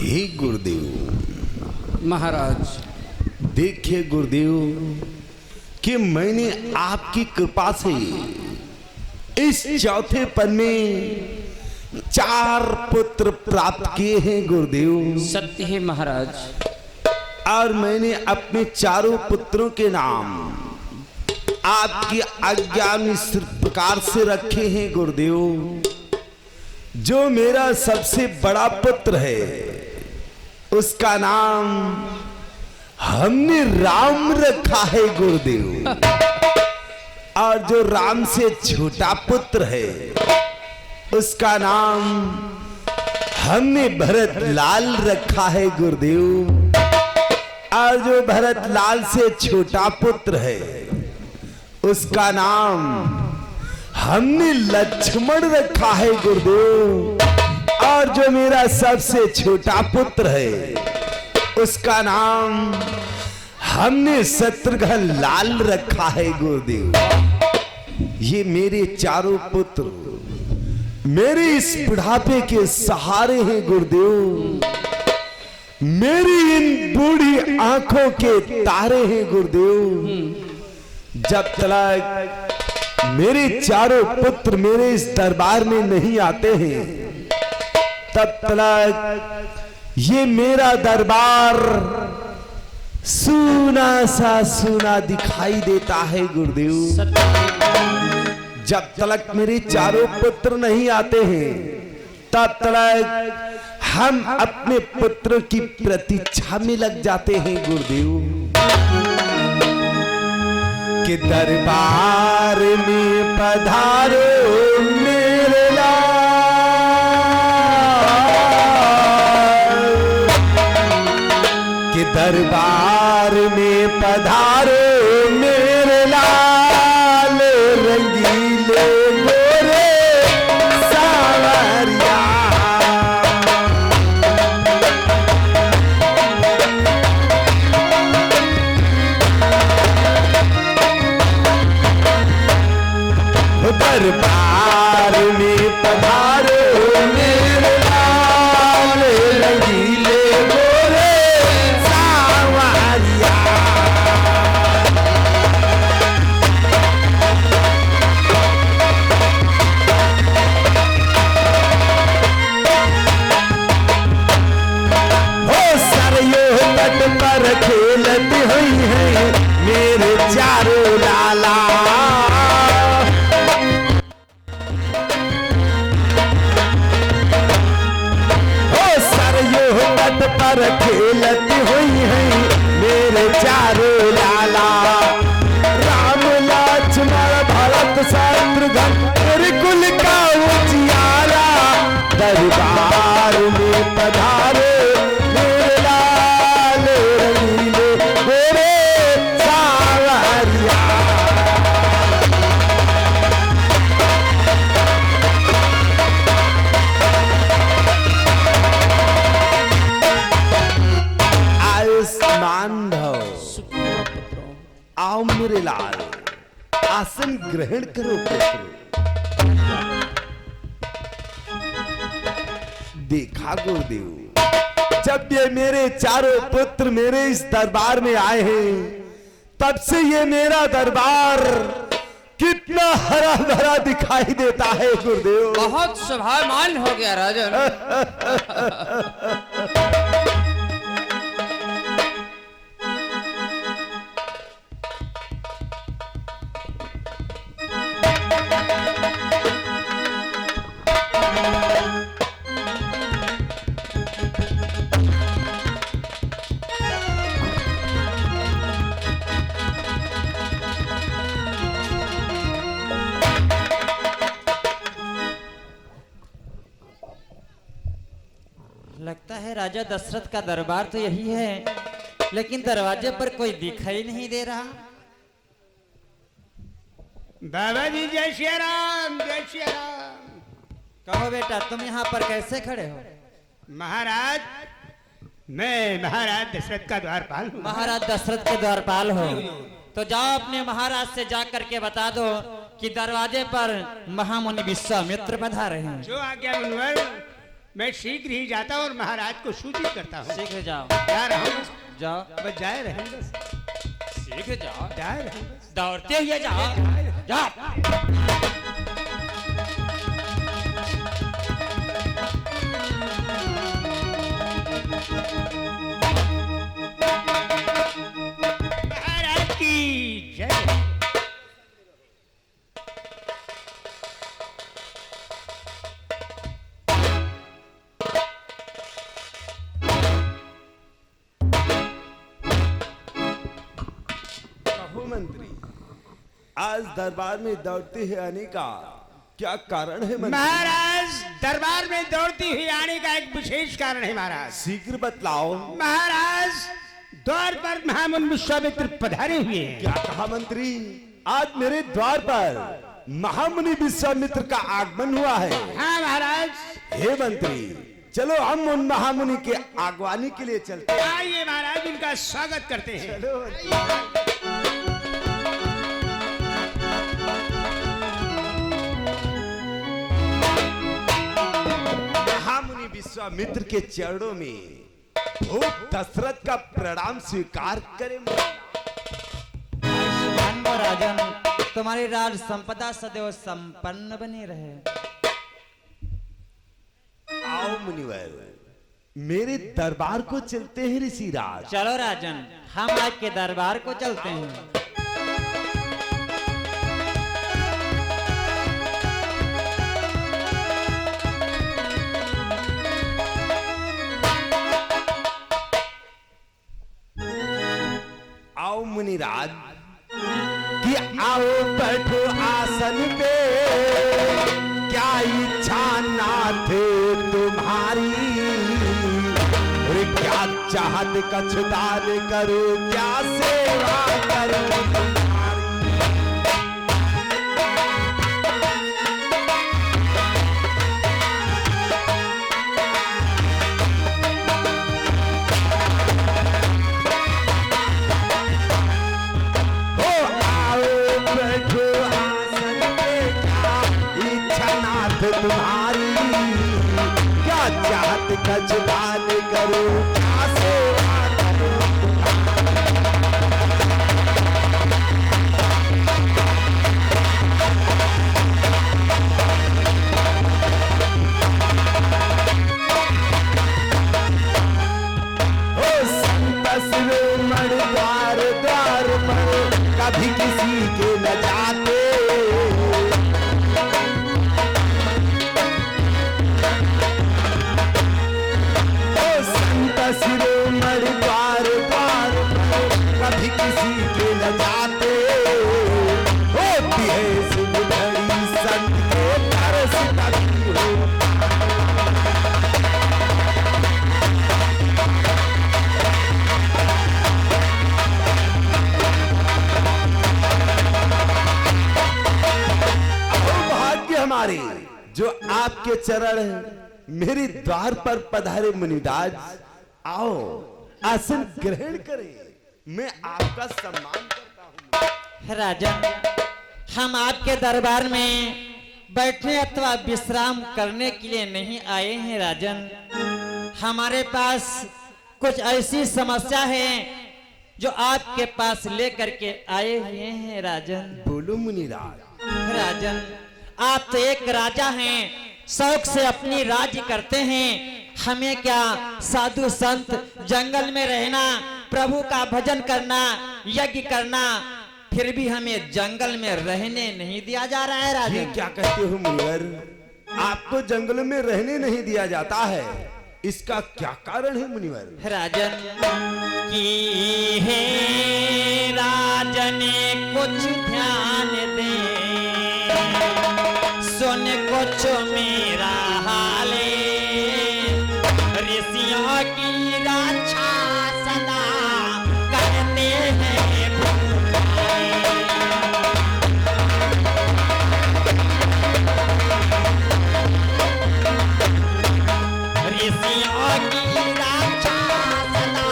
हे गुरुदेव महाराज। देखिए गुरुदेव कि मैंने आपकी कृपा से इस चौथे पन में 4 पुत्र प्राप्त किए हैं गुरुदेव। सत्य है महाराज। और मैंने अपने चारों पुत्रों के नाम आपकी आज्ञा में इस प्रकार से रखे हैं गुरुदेव। जो मेरा सबसे बड़ा पुत्र है उसका नाम हमने राम रखा है गुरुदेव। और जो राम से छोटा पुत्र है उसका नाम हमने भरत लाल रखा है गुरुदेव। और जो भरत लाल से छोटा पुत्र है उसका नाम हमने लक्ष्मण रखा है गुरुदेव। और जो मेरा सबसे छोटा पुत्र है उसका नाम हमने शत्रुघ्न लाल रखा है गुरुदेव। ये मेरे चारों पुत्र मेरे इस बुढ़ापे के सहारे हैं गुरुदेव। मेरी इन बूढ़ी आंखों के तारे हैं गुरुदेव। जब तक मेरे चारों पुत्र मेरे इस दरबार में नहीं आते हैं तब तक ये मेरा दरबार सूना सा सूना दिखाई देता है गुरुदेव। जब तक मेरे चारों पुत्र नहीं आते हैं तब तक हम अपने पुत्र की प्रतीक्षा में लग जाते हैं गुरुदेव। कि दरबार में पधारो मेरे लाल, कि दरबार में पधारो मेरे लाल, रंगीले गोरे सावरिया। दरबार में पधारो मेरे लाल, रंगीले गोरे सावरिया। हो सरयू तट पर खेलती हुई है मेरे चारों लाला। पर खेलती हुई है मेरे चारों लाला। राम लक्ष्मण भरत शत्रुघ्न मेरे कुल का उजियारा। दरबार में पधारे मेरे लाल, रंगीले गोरे सावरिया। आओ मेरे लाल, आसन ग्रहण करो पुत्र। देखा गुरुदेव, जब ये मेरे चारों पुत्र मेरे इस दरबार में आए हैं तब से ये मेरा दरबार कितना हरा भरा दिखाई देता है गुरुदेव। बहुत शोभायमान हो गया राजन। लगता है राजा दशरथ का दरबार तो यही है, लेकिन दरवाजे पर कोई दिखाई नहीं दे रहा। बाबा जी जय श्री राम, जय श्री राम। कहो बेटा, तुम यहाँ पर कैसे खड़े हो? महाराज, मैं महाराज दशरथ का द्वारपाल हूँ। महाराज दशरथ के द्वारपाल हो तो जाओ अपने महाराज से जा करके बता दो कि दरवाजे पर महामुनि विश्वामित्र पधारे हैं। जो आज्ञा मुनिवर। मैं शीघ्र ही जाता हूँ और महाराज को सूचित करता हूँ। शीघ्र जाओ, जा रहा हूँ, जाओ, बस जाए रहेंगे, शीघ्र जाओ, जाए रहेंगे। दौड़ते हुए जाओ, जाओ। महाराज की जय। कहो मंत्री, आज दरबार में दौड़ते हुए आने का क्या कारण है मंत्री? महाराज दरबार में दौड़ती हुई आने का एक विशेष कारण है महाराज। शीघ्र बतलाओ। महाराज द्वार पर महामुनि विश्वामित्र पधारे हुए हैं। क्या कहा मंत्री? आज मेरे द्वार पर महामुनि विश्वामित्र का आगमन हुआ है। हाँ महाराज। हे मंत्री, चलो हम उन महामुनि के आगवानी के लिए चलते हैं। आइए महाराज, उनका स्वागत करते हैं। चलो। महामुनि विश्वामित्र के चरणों में भूप दशरथ का प्रणाम स्वीकार करें। धन्य राजन, तुम्हारी राज संपदा सदैव संपन्न बनी रहे। आओ मुनिवर, मेरे दरबार को चलते हैं ऋषिराज। चलो राजन, हम आज के दरबार को चलते हैं। आओ मुनिराज, कि आओ बैठो आसन पे, क्या इच्छा नाथ तुम्हारी, और क्या चाहत कछुदान करो, क्या सेवा करो तुम्हारी। हो आओ बैठो आसन पे, क्या इच्छा नाथ तुम्हारी, क्या चाहत कछुदान करो, क्या सेवा करो ओ संत शिरोमण द्वार द्वार पर, कभी किसी के न जाते, ओ संत शिरोमण द्वार द्वार पर, कभी किसी के न जाते, होती है सिद्ध घड़ी संत के तरस कभी हो। भाग्य हमारे जो आपके चरण मेरे द्वार पर पधारे मुनिराज। आओ आसन ग्रहण करें, मैं आपका सम्मान करता हूँ। राजन, हम आपके दरबार में बैठने अथवा विश्राम करने के लिए नहीं आए हैं राजन। हमारे पास कुछ ऐसी समस्या है जो आपके पास लेकर के आए हुए हैं राजन। बोलो मुनिराज। राजन, आप तो एक राजा हैं, शौक से अपनी राज्य करते हैं। हमें क्या साधु संत जंगल में रहना, प्रभु का भजन करना, यज्ञ करना, फिर भी हमें जंगल में रहने नहीं दिया जा रहा है ये राजन। क्या कहते हो मुनिवर? आपको जंगल में रहने नहीं दिया जाता है, इसका क्या कारण है मुनिवर? राजन की है राजन कुछ ध्यान दे, सुन कुछ मेरा हाले, ऋषियों की रक्षा सदा करते हैं भूपाले। ऋषियों की रक्षा सदा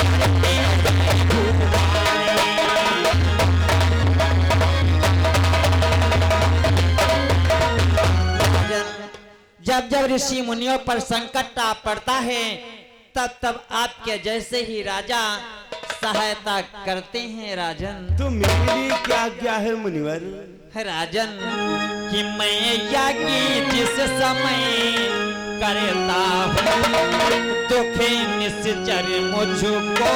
करते हैं भूपाले। जब जब ऋषि मुनियों पर संकट आ पड़ता है तब तब आपके जैसे ही राजा सहायता करते हैं राजन। तो मेरे लिए क्या क्या है मुनिवर? राजन कि मैं यागी जिस समय करता हूँ दुखे निश्चर मुझको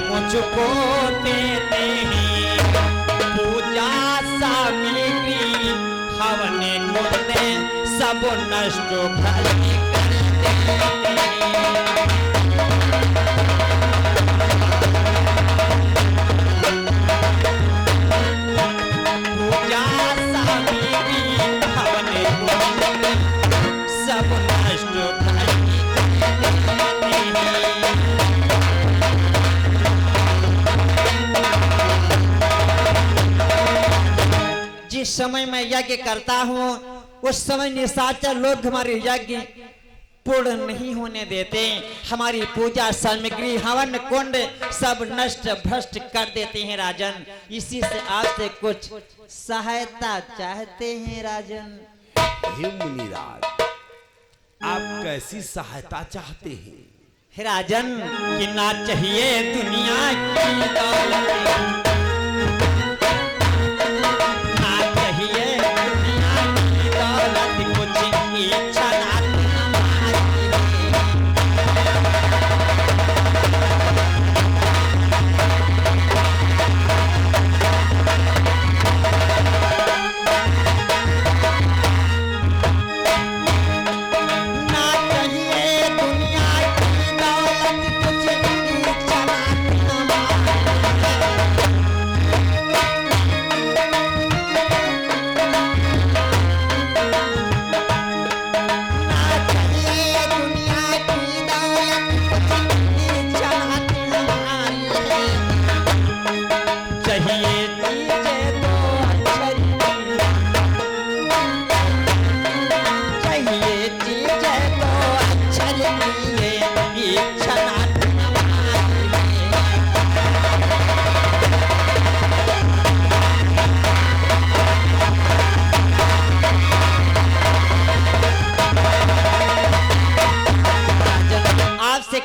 मुझको देते हैं पूजा सामग्री हवन कुंड सब नष्ट भले करते पूजा सामग्री हवन कुंड सब नष्ट भले जिस समय मैं यज्ञ करता हूँ उस समय निशाचर लोग हमारे यज्ञ पूर्ण नहीं होने देते, हमारी पूजा सामग्री हवन कुंड सब नष्ट भ्रष्ट कर देते हैं राजन। इसी से आपसे कुछ सहायता चाहते हैं राजन। हे मुनिराज, आप कैसी सहायता चाहते हैं? राजन कि ना चाहिए दुनिया की दौलत,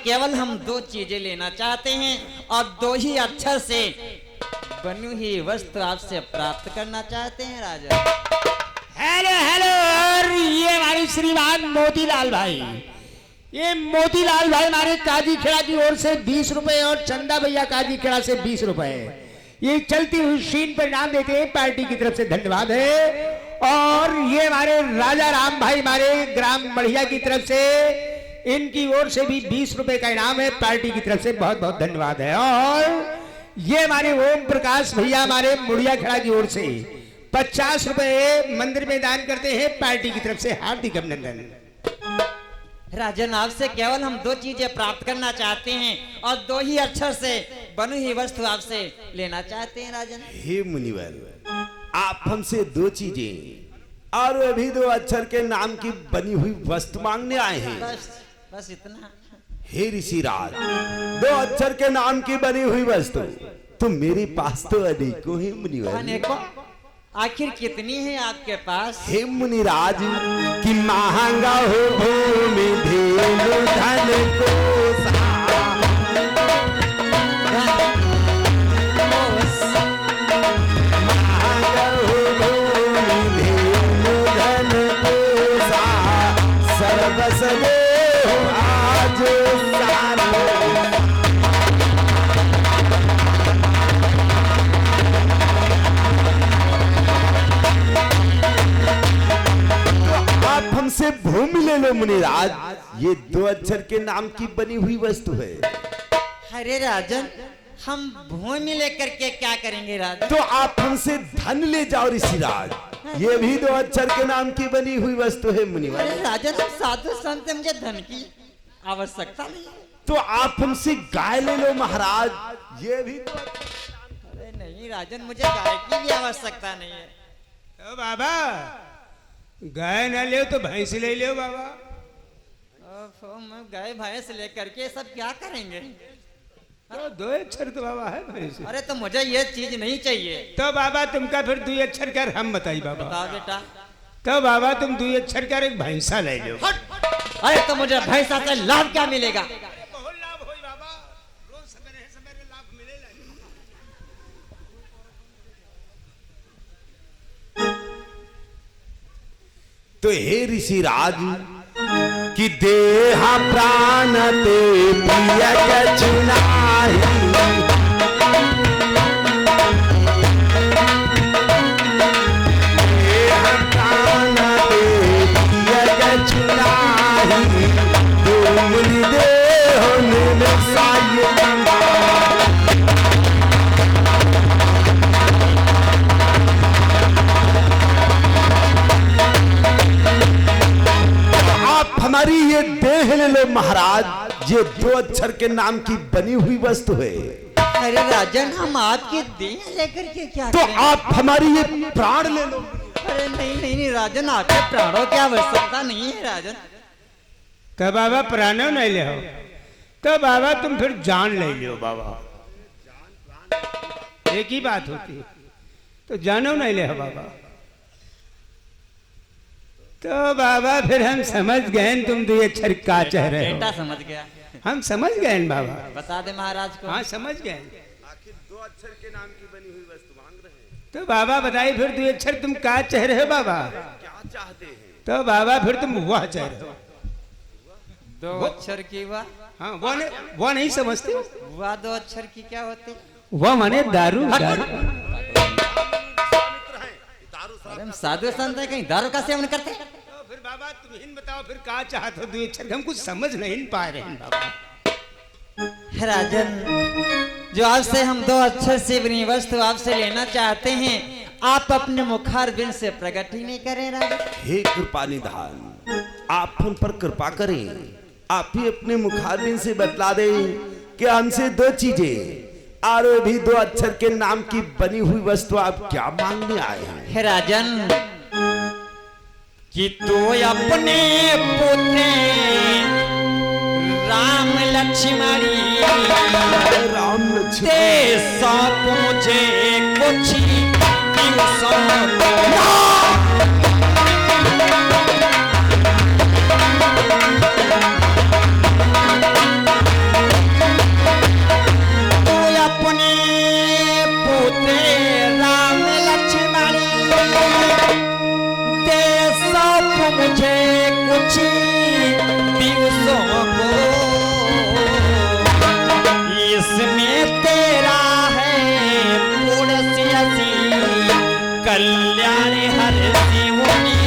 केवल हम दो चीजें लेना चाहते हैं और दो ही अक्षर से बनी हुई वस्तु आपसे प्राप्त करना चाहते हैं राजा। हेलो हेलो, और ये हमारे श्रीमान मोतीलाल भाई, ये मोतीलाल भाई हमारे काजी खेड़ा की ओर से 20 रुपए और चंदा भैया काजी खेड़ा से 20 रुपए ये चलती हुई शीन पर नाम देते हैं, पार्टी की तरफ से धन्यवाद है। और ये हमारे राजा राम भाई हमारे ग्राम बढ़िया की तरफ से इनकी ओर से भी 20 रुपए का इनाम है, पार्टी की तरफ से बहुत बहुत धन्यवाद है। और ये हमारे ओम प्रकाश भैया हमारे मुड़िया खड़ा की ओर से 50 रुपए मंदिर में दान करते हैं, पार्टी की तरफ से हार्दिक अभिनंदन। राजन आपसे केवल हम दो चीजें प्राप्त करना चाहते हैं और दो ही अक्षर से बनी हुई वस्तु आपसे लेना चाहते हैं राजन। हे मुनिवर, आप हमसे दो चीजें और वे भी दो अक्षर के नाम की बनी हुई वस्तु मांगने आए हैं। बस इतना। हे ऋषिराज, दो अक्षर के नाम की बनी हुई वस्तु तो मेरे पास तो अनेकों है मुनिवर। अनेकों? आखिर कितनी है आपके पास? हे मुनिराज, कि महंगा हो भूमि धेनु धन को सर्वस दे आज आप हमसे भूमि ले लो मुनिराज, ये दो अक्षर के नाम की बनी हुई वस्तु है। अरे राजन, हम भूमि लेकर के क्या करेंगे राजन? तो आप हमसे धन ले जाओ ऋषिराज, ये भी दो अक्षर के नाम की बनी हुई वस्तु है मुनिवर। अरे राजन, हम साधु संत हैं, मुझे धन की आवश्यकता नहीं है। तो आप हमसे गाय ले लो महाराज, ये भी तो। अरे नहीं राजन, मुझे गाय की भी आवश्यकता नहीं है। तो बाबा गाय ना ले तो भैंस ले लो बाबा। गाय भैंस लेकर के सब क्या करेंगे? तो 2 अक्षर तो बाबा है भैंस। अरे तो मुझे ये चीज नहीं चाहिए। तो बाबा तुमका फिर 2 अक्षर कर हम बताई बाबा। बताओ बेटा। तो बाबा तुम 2 अक्षर कर एक भैंसा ले लो। अरे तो मुझे भैंसा से लाभ क्या मिलेगा? बहुत लाभ होई बाबा, रोज सवेरे सवेरे लाभ मिलेला। तो हे ऋषिराज कि देहा प्राण ते प्रिय कछुनाहि, देहा प्राण ते प्रिय कछुनाहि, तुम देहो निर्साय। हमारी ये देह ले लो महाराज, ये 2 अक्षर के नाम की बनी हुई वस्तु है। अरे राजन हम आपकी देह लेकर के क्या तो करें? आप हमारी ये प्राण ले लो। अरे नहीं नहीं नहीं राजन, आपके प्राणों की आवश्यकता नहीं है राजन। तो बाबा प्राणों नहीं ले हो, तो बाबा तुम फिर जान ले लो बाबा। एक ही बात होती है, तो जानो नहीं ले हो बाबा। तो बाबा फिर हम समझ गए तुम 2 अक्षर का चाह रहे हो। बेटा समझ गया। हम समझ गए बाबा। बता दे महाराज को। हाँ समझ गए। आखिर 2 अक्षर के नाम की बनी हुई वस्तु मांग रहे हैं। तो बाबा बताइए फिर 2 अक्षर तुम का चाह रहे हो बाबा? क्या चाहते हैं? तो बाबा फिर तुम वह चाह रहे हो। 2 अक्षर की वाह? हाँ वो नहीं समझते। वाह 2 अक्षर की क्या होती? वह माने दारू। दारू अरे हम साधु संत है, कहीं दारू का सेवन करते? तो फिर बाबा तुम ही बताओ फिर का चाहते हो 2 अक्षर? हम कुछ समझ नहीं पा रहे हैं बाबा। राजन जो आपसे हम 2 अक्षर से बनी वस्तु आपसे लेना चाहते हैं, आप अपने मुखारबिंद से प्रकट ही नहीं करें राजन। हे कृपा निधान, आप हम पर कृपा करें। आप ही अपने मुखारबिंद से बतला दें कि हमसे 2 चीजें और भी 2 अक्षर के नाम की बनी हुई वस्तु आप क्या मांगने आए हैं? हे राजन कि तू अपने पुत्र राम लक्ष्मणी राम लक्ष्मण ते सौंप मुझे कुछ दिवसों को। मुझे कुछ दिवसों को इसमें तेरा है पुरस्यसी कल्याण हर जीवनी।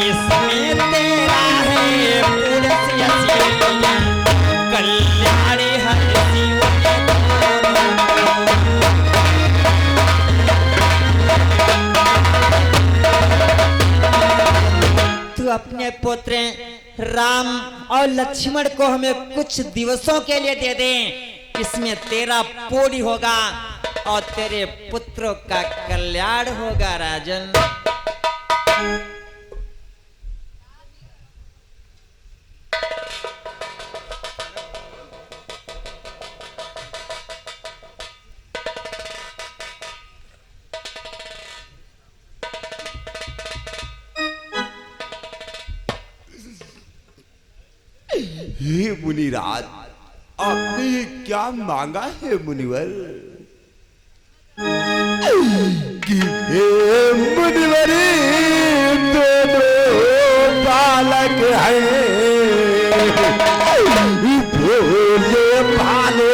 इसमें तेरा है पुरस्यसी कल्याण हर अपने पुत्र राम और लक्ष्मण को हमें कुछ दिवसों के लिए दे दें, इसमें तेरा पूरी होगा और तेरे पुत्रों का कल्याण होगा राजन। हे मुनिराज, आपने ये क्या मांगा है मुनिवर? कि हे मुनिवरी दोनों बालक हैं, भोले भाले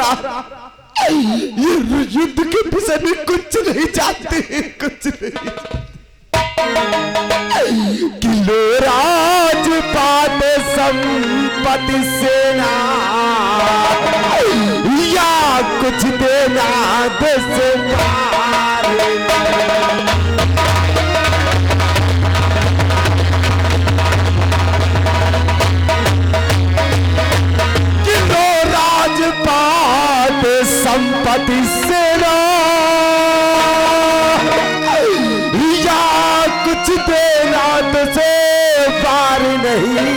महाराज ये युद्ध के विषय में कुछ नहीं जानते, कुछ नहीं। किलो राजपाट संपत्ति सेना या कुछ देना दसकार। किलो राजपाट संपत्ति सेना या कुछ देना तो से पार नहीं।